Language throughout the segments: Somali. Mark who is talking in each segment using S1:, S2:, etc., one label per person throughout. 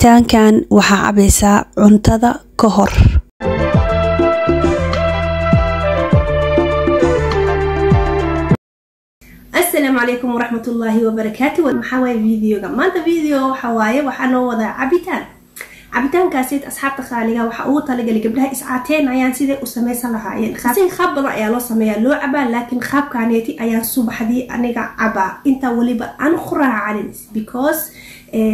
S1: cabitaankan waxaa cabaysaa cuntada ka hor.
S2: السلام عليكم ورحمة الله وبركاته. ومحاوي فيديو مانتا فيديو حوايا وحنا وضع عبيتان كاسيت أصحاب تخاليها وحقوطة لقى قبلها إسعاتين أيان سيدي أسميسا لها أيان خاسين خاب بضع يالو سميا لو عبا لكن خاب كانيتي أيان صبح دي أنيقا عبا إنتا وليبا أن خراها علينس because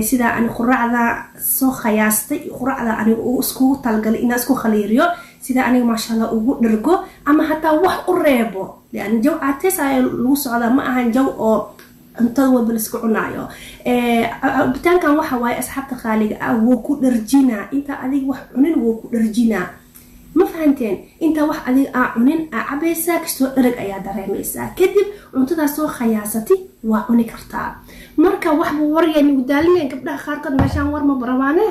S2: سيدا أن خراها ذا سو خياستي خراها ذا أن أسكو تلقى إنا أسكو خليريو سيدا أنيقا ما شاء الله أقول نرقو أما حتى وح قريبو لأن جو عاتيس أي لوسو على ما أهان جو انتظر بالسكو عنايو بتان كان waxa way asxaabta qaaliga ah wuu ku dharjina inta adiga wax cunin wuu ku dharjina ma fahanteen inta wax adiga ah cunin cabaysa kasto dharag ayaa dareemaysa kadib cuntada soo khiyaasati waa cuni kartaa marka wax buu wariyay gudaalin gabdhaha qaarkood meeshan war ma barawaane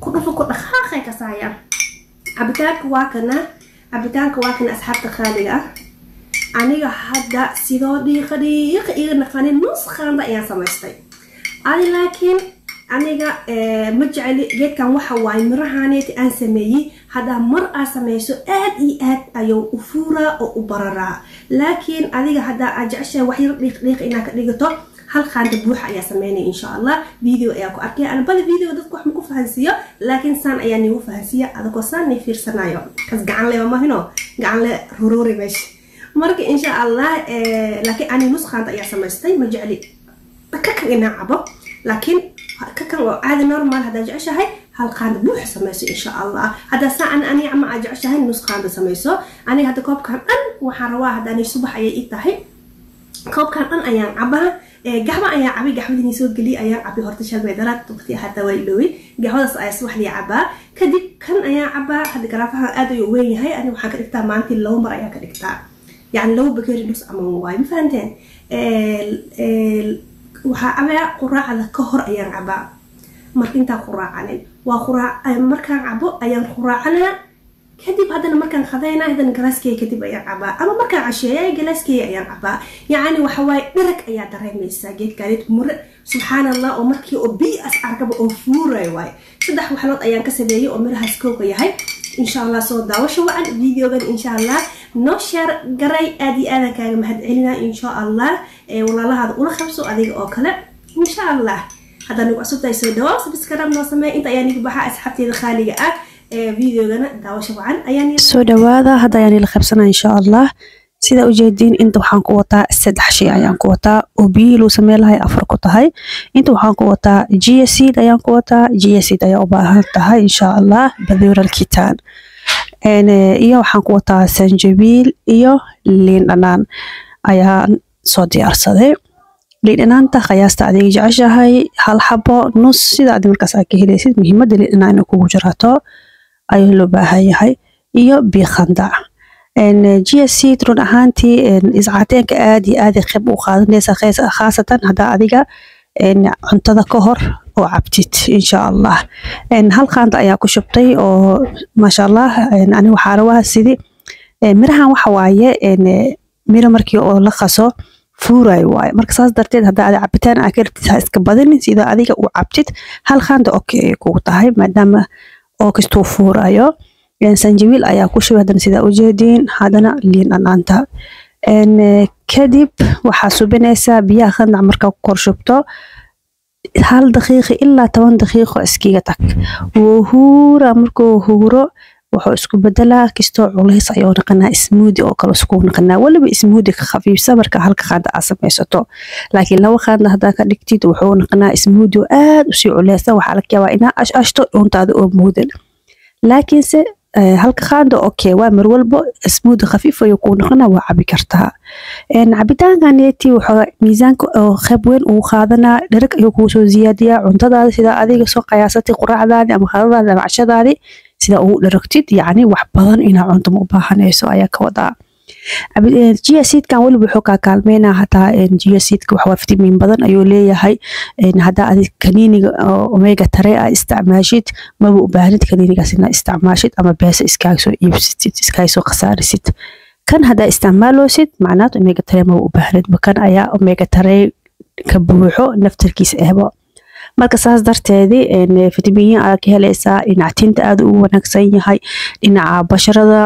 S2: ku dhufo ku dhaqaaqay ka saaya cabitaanka waa kana asxaabta qaaliga ah aniga hadda sidoo dhiiq iga naqanin nus qaanda ayaan samaystay laakiin aniga ma jeceli geedkan waxa waay mirahaneeti aan sameeyay hada mar aan sameeyso aad iyo aad ayuu u fuuraa oo u bararaa laakiin adiga hada aad jeceshahay wax yar dhiiq inaad ka dhigato hal qaanda buux ayaa sameynay insha Allah video ayaa ku arkay aan bal video dadku wax ma ku fahansiyo laakiin san ayaa nigu fahansiya adagoo san ni fiirsanayo kas gacan leh ma hino gacan leh rururi meesh marka insha Allah laakiin ani nus qaanda ayaa samaystay ma jeceli ككن إنا عبا لكن ككن عادي نورمال هذا جعشة هاي هالقاند بوح سميسو إن شاء الله هذا ساعة أني عم أجعشة هاي نص قاند سميسو أنا هذا كوب كان أن وحروا هذا أنا صبح أي إتاهي كوب كان أن أيام عبا قهوة أيام عبي قهوة دي نسوق لي أيام عبي هرتش البيدرات تبختي حتى ويلوي قهوة صبح لي عبا كدي كان أيام عبا هذا قرافها أدو وين هاي أنا وحكر إكتاب مانتي اللو مرة أيام كدكتاب يعني لو بكير نص أمواي مفهمتين waxaa cabaa quraacada ka hor ayaan cabaa marka inta quraacanin waa quraac markaan cabo ayaan quraacanaa kadib hadana markaan qadayna hadana galaaskay kadib ayaan cabaa ama markaan casheeyay galaaskay ayaan cabaa yaani waxa way dharag ayaa dareemaysaa geedkaanid mur subhanallah oo markii oo bias arkaba oo fuuray way saddex waxlood ayaan ka sameeyay oo mirahaas kooga yahay insha Allah soo daawasho waan videogan insha Allah no share garay aadi aada kaaga mahad celina insha Allah walaalahaada ula qabso adiga oo kale insha Allah hada nagu cusubtay soo dhawaad subscribe noo samee inta ayaan igu baxa asxaabteeda khaaliga ah videogana daawasho waan ayaan
S1: soo dhawaada hada ayaan la qabsanaa insha Allah sida u jeedin inta waxaan ku wataa saddex shay ayaan ku wataa oo biilo sameelahay afar ku tahay inta waxaan ku wataa chia seed ayaan ku wataa chia seed ayaa u baahan tahay insha Allah badiiral kitaan iyo waxaan ku wataa sanjabiil iyo liin dhanaan ayaan soo diyaarsaday liin dhanaanta qiyaasta adiga jeceshahay hal xabo nus sida aad markaas ka helaysid muhiimada liin dhanaan kugu jirato ayuu loo baahan yahay iyo biqandac chia seed run ahaantii iscaateenka aad iyo aad khib u qaadanaysa khaasatan hada adiga cuntada ka hor oo cabtid insha Allah hal qaanda ayaa ku shubtay oo ma sha Allah ani waxa rabaa sidii mirahan waxa waaye mira markii oo la qaso fuuray waay marka saas darteed hada aad cabitaan aad ka rabtid iska badin sida adiga u cabtid hal qaanda okay ku tahay maadaama oo kasto fuurayo sanjabiil ayaa ku shubay hadana sida u jeedin hadana liin dhanaanta kadib waxa subinaysa biyaha qandac marka ku korshubto hal daqiiqo ilaa 10 daqiiqo iskiga tag wuxuu markuu huuro wuxuu isku bedelaa kisto culays ayuu noqonaa smoothie oo kale isku noqonaa waliba smoothie ka khafiifsan marka halka qaanda aad samaysato laakiin laba qaanda hadaa ka dhigtid wuxuu noqonaa smoothie aad u sii culaysan waxa la yaabaa inaa ashto dhuntaada oo muudan laakiin se halka qaando okay waa mar walba smoothie khafiif ayuu ku noqonaa waa cabi kartaa cabitaankaneeti wuxuu miisaanka oo qayb weyn uu qaadanaa dharag ayuu ku soo ziyaadiyaa cuntadaada sida adiga soo qiyaasatay quraacdaada ama qadadaada ama cashadaada sida uu dharagtid yaani wax badan ina cunto u baahanayso ayaa ka wadaa chia seed kan waliba wuxuu ka kaalmeynaa hataa chia seed ka waxa vitamin badan ayuu leeyahay hada adiga kaniiniga omega 3 ah isticmaashid ma u baahnid kaniinigaas inaad isticmaashid ama beesa iskaaga soo iibsatid iskaaga soo qasaarisid kan hada isticmaaloosid macnaheedu omega 3 ma u baahnid bakan ayaa omega 3 ka buuxo naftarkiisa ahba marka saas darteedii fitamiin aad ka helaysaa dhinaca tinta aad u wanaagsan yahay dhinaca basharada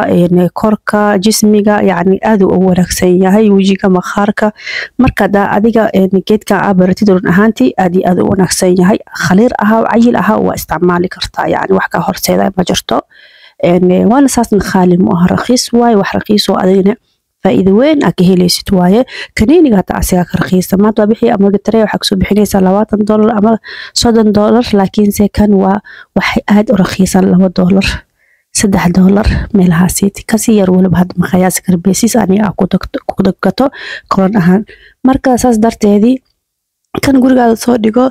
S1: korka jismiga yani aad u wanaagsan yahay wajiga maqaarka marka adiga geedkan aad baratid run ahaantii aad iyo aad u wanaagsan yahay khaliir ahaa cayil ahaa waa isticmaali kartaa yani wax ka horseeda ma jirto وانا ساسن خالي مو رخيص واي wax raqiis oo adayna faa'iido weyn aad ka helaysid waaye kaniiniga hata asiga ka raqiisa ma taa bixi ama gatare waxa ku soo bixinaysa $20 ama $30 laakiin se kan waa wax aad u raqiisan $2 $3 meelahaasiiti kasi yar waliba had ma qiyaas karbeesis ani ku daggato qoran ahaan marka saas darteedii kan gurigaada soo dhigo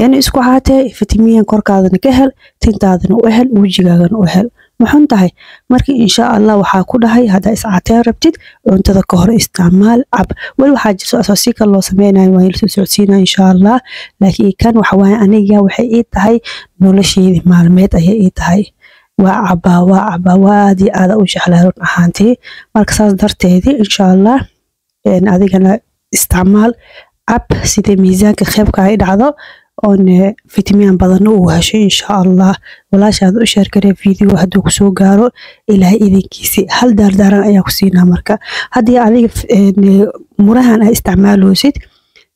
S1: in isku haatee fitamiin korkaadana ka hel tintaadana u hel wajigaagana u hel maxun tahay markii insha Allah waxa ku dhahay hada iscaateen rabtid cuntada ka hor isticmaal ab wal waxa jirto asaasiga loo sameeyay waa la socodsiina insha Allah laakiin kan waxa way aniga waxay ii tahay nolosheedii maalmeed ayay ii tahay waa cabawaadi aad u jeclahay ahaantii marka saas darteedii insha Allah adigana isticmaal ab sida miisaanka qaybka ay dhacdo on fitamiin badan oo hesho insha Allah walaashaad u share garee video haduu ku soo gaaro ilaahay idinkiisa hal daardaran ayaa ku siinaa marka hadii adiga murahan ay isticmaaloosid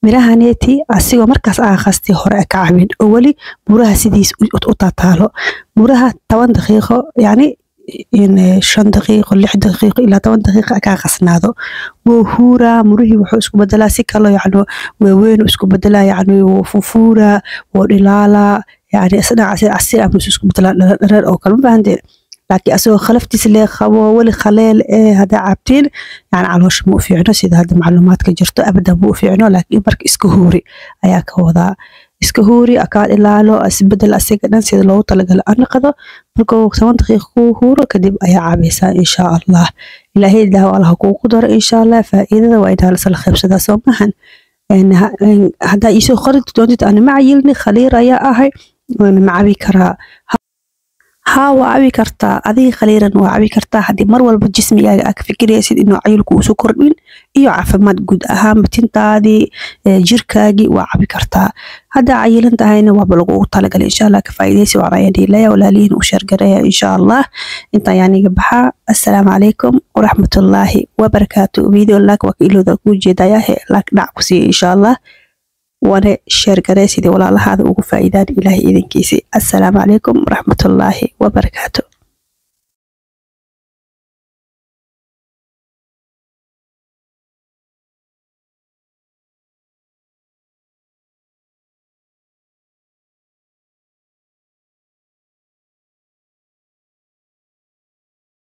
S1: mirahaneeti asigoo markaas aaqasti hore ka caawin oo wali muraha sidiis u taataalo muraha 10 daqiiqo yani in 5 daqiiqo 6 daqiiqo ilaa 10 daqiiqo ka qasnaado وهورا مريه وحو اسكو بدلا سيكالو يعني وين اسكو بدلا يعني وفوفورا ودلالا يعني اسنا عسير امس اسكو بدلا رر او كلمه باندين لكن اسو خلفتي سلي خبو ولي خليل هذا عابتين يعني علوش مو فيعنو سيده هذا معلومات كجرتو ابدا مو فيعنو لكن برك اسكو هوري ايا كودا iska huuri akaad ilaalo asbedel asiga dhan sida loo talagalay aan qado markuu 7 daqiiqo ku huuro kadib ayaa caabaysaa insha Allah ilaahay daawo Allah ku qadaro insha Allah faa'iidada waa inta la qaybsada soo maahan hada isoo qorid doonta aan macayilni khaliir ayaa ahay macabi karaa ها وعبي كرتا أذي خليرا وعبي كرتا حدي مر والب جسمي أكفكر يسيد إنه عيلك وسكر من إيو عفمات جود أهم بتنتا هذه جركاجي وعبي كرتا هذا عيل انت هاينا وبلغو طلق إن شاء الله كفايديسي وعرايدي لا ولا لين وشرقرية إن شاء الله انت يعني قبحا السلام عليكم ورحمة الله وبركاته فيديو لك وكيلو ذا كوجي داياه لك نعكسي إن شاء الله وانا شير قريسي دي ولا الله هذا وفائدات إلهي إذن كيسي السلام عليكم ورحمة الله وبركاته